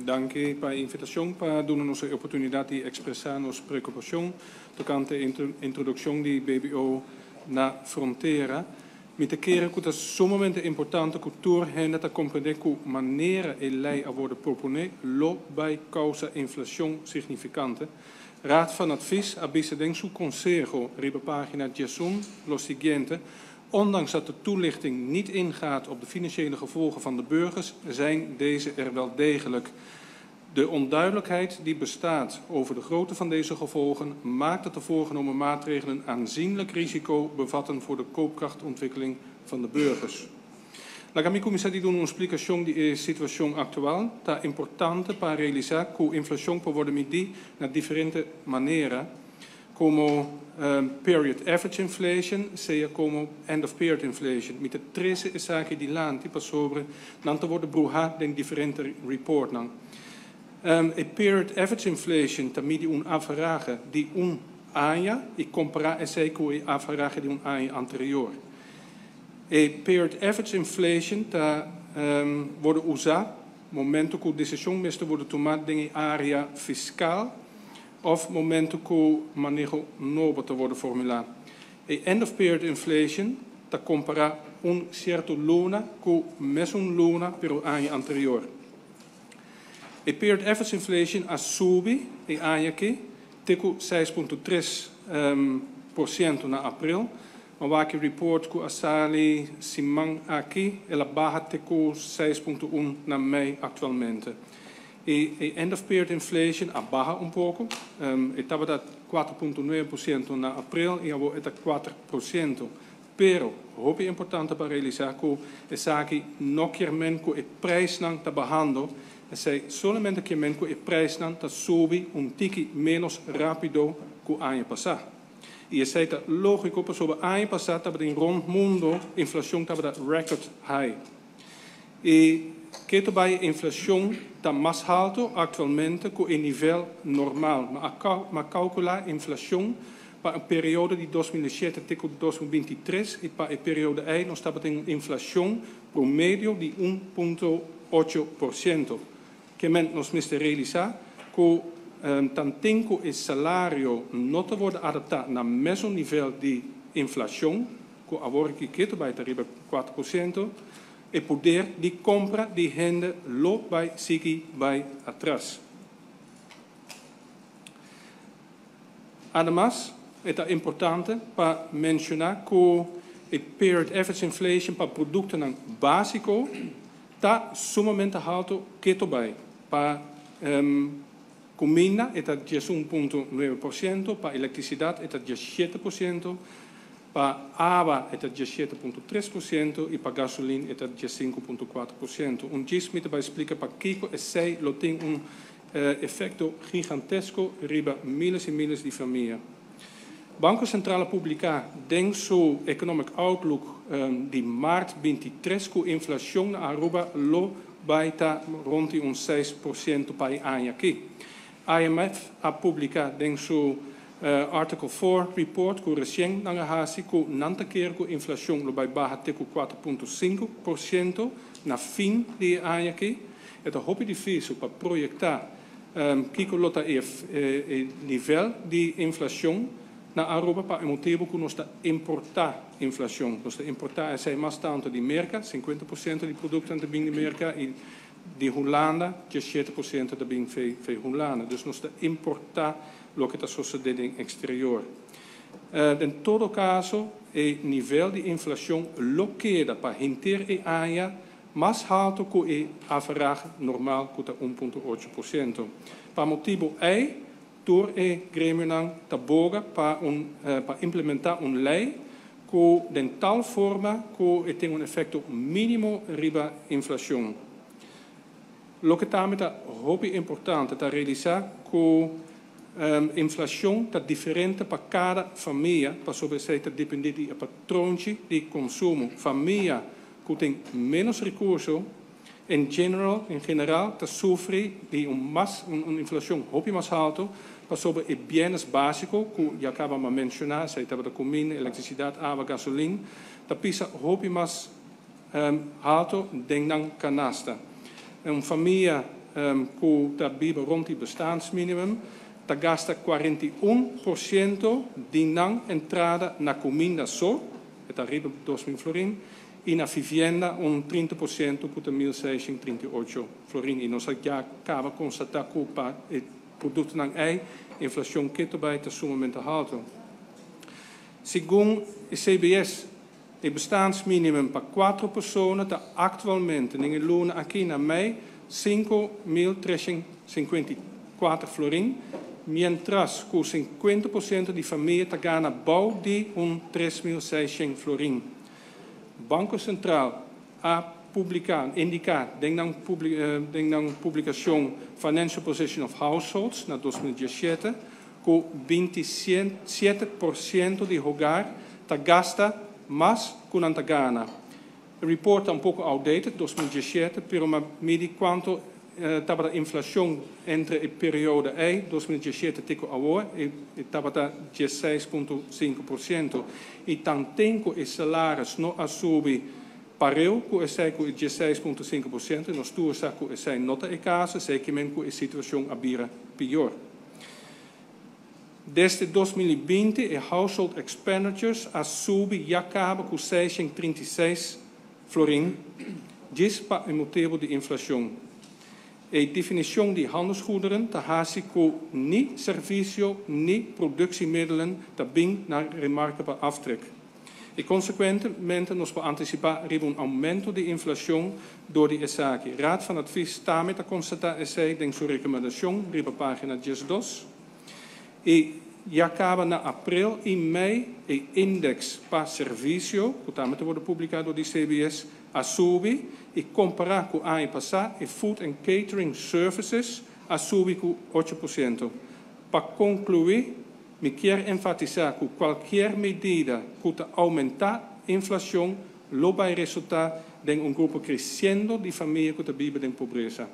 Danke per invitação para darnos a oportunidade de expressar nossa preocupação tocante a introdução de BBO na fronteira. Met de keren que é sumamente importante que tour hen te compreender que maneira e lei a worden proponer lo bij causa inflação significante. Raad van Advies avisa den su consejo, riba pagina 16, lo siguiente. Ondanks dat de toelichting niet ingaat op de financiële gevolgen van de burgers, zijn deze er wel degelijk. De onduidelijkheid die bestaat over de grootte van deze gevolgen maakt dat de voorgenomen maatregelen aanzienlijk risico bevatten voor de koopkrachtontwikkeling van de burgers. La Commissaria di una explicación de situación actual, ta importante para realizar que la inflación puede worden medida de diferentes maneras, como period average inflation, sea como end of period inflation. Met de 13 zaken die laan, die pas sobre, dan te worden bruha den differente report nan. A period average inflation, ta midi un average di un año, y compara ese con el average di un año anterior. A period average inflation ta worden usado momento que decisão meste worden tomada em área fiscal of momento que manejo novo te worden formulado. A end of period inflation ta compara certo luna com mesmo luna pero año anterior. A period average inflation a subi e año que teco 6,3% na april. Maar waar ik report que a sali simang aqui, ela barra teco 6,1 na mei atualmente. E end of period inflation a barra pouco. Estava da 4,9% na april e agora está 4%. Pero, hoop importante para realizar que essa aqui não quer men que o preço não está barrando, é somente que men que o preço não está subi tiki menos rápido que o ano passado. E essa é lógico, porque sobre o ano passado estava em rond mundo, a inflação estava record high. E que também a inflação está mais alta atualmente que o nível normal. Mas calcular a inflação para a período de 2007 até 2023 e para a período aí nós estamos em inflação promédio de 1,8%. Que nós temos de realizar que tanto o salário não te wordt adaptado no mesmo nível de inflação, que agora que vai arriba 4%, e poder de compra de gente lo vai seguir vai atrás. Además, é importante para mencionar que o period average inflation para produtos básicos está sumamente alto que também para comida está 11,9%, para eletricidade está 17%, para água está 17,3% e para gasolina está 5,4%. Disso me vai explicar para que esse tem efeito gigantesco riba milhas e milhas de famílias. Banco Central publica den seu Economic Outlook de maart 23 que a inflação na Aruba lo vai estar rond de 6% para o ano aqui. IMF a publicado den seu Article 4 report que recém na hasi que nanta keer que a inflação lo vai barra teco 4,5% na fim de ano aqui. É muito difícil para projetar que lota nível de inflação na Aruba para o motivo que nós importar inflação. Nós importar é mais tanto de merca, 50% de produtos também de merca e de Holanda, 17% também de Holanda. Dus nós importar o que está sucedendo no exterior. Em todo caso, o nível de inflação lo queda para hinter e área mais alto que a average normal, que está 1,8%. Para motivo é door e gremium taboga para implementar lei que de tal forma que tem efeito mínimo riba inflação. Lo que também é muito importante é realizar que a inflação está diferente para cada família, para sobre se depende do patrão de consumo. Família que tem menos recursos, em geral, está sofrendo de uma inflação muito mais alta, sobre os bens básicos, que já acabamos de mencionar, se trata de comida, eletricidade, água, gasolina, da pisa muito mais alto do que canasta. Uma família que tabiba rond die bestaansminimum, ta gasta 41% di não entrada na comida só, et arriba 2.000 florin, e na vivienda 30% que 1.638 florin. E nós já acaba constatar que o produto não é inflação que também está sumamente alto. Segundo o CBS, o bestaansminimum para 4 pessoas está atualmente em luna aqui na mei 5.354 florin, mientras que 50% de família está ganhando bom de 3.600 florin. O Banco Central a indicar na publicação Financial Position of Households na 2017 que 27% de hogar gasta mais que não gana. O report é pouco outdated, 2017, mas mede quanto estava a inflação entre a período 2017 e agora, estava a 16,5%. E também que os salários não subem pareu com esse 16,5%, nós todos sabemos que esse não é o caso, sei que a situação é pior. Desde 2020, o household expenditures a subi já acaba com 636 florin, diz para o motivo de inflação. A definição de handelsgoederen te haast com nem serviço nem productiemiddelen te bem na remarkable aftrek. E consequentemente nós podemos antecipar aumento de inflação door die ESACI. Raad van Advies está met a constatar essa em sua recomendação, riba página 12. E já acaba na abril e mei o index para serviço, que também wordt publicado do CBS, a subir e comparar com o ano passado, e food and catering services a subir com 8%. Para concluir, me quero enfatizar que qualquer medida que aumentar a inflação, vai resultar em grupo crescendo de famílias que vivem em pobreza.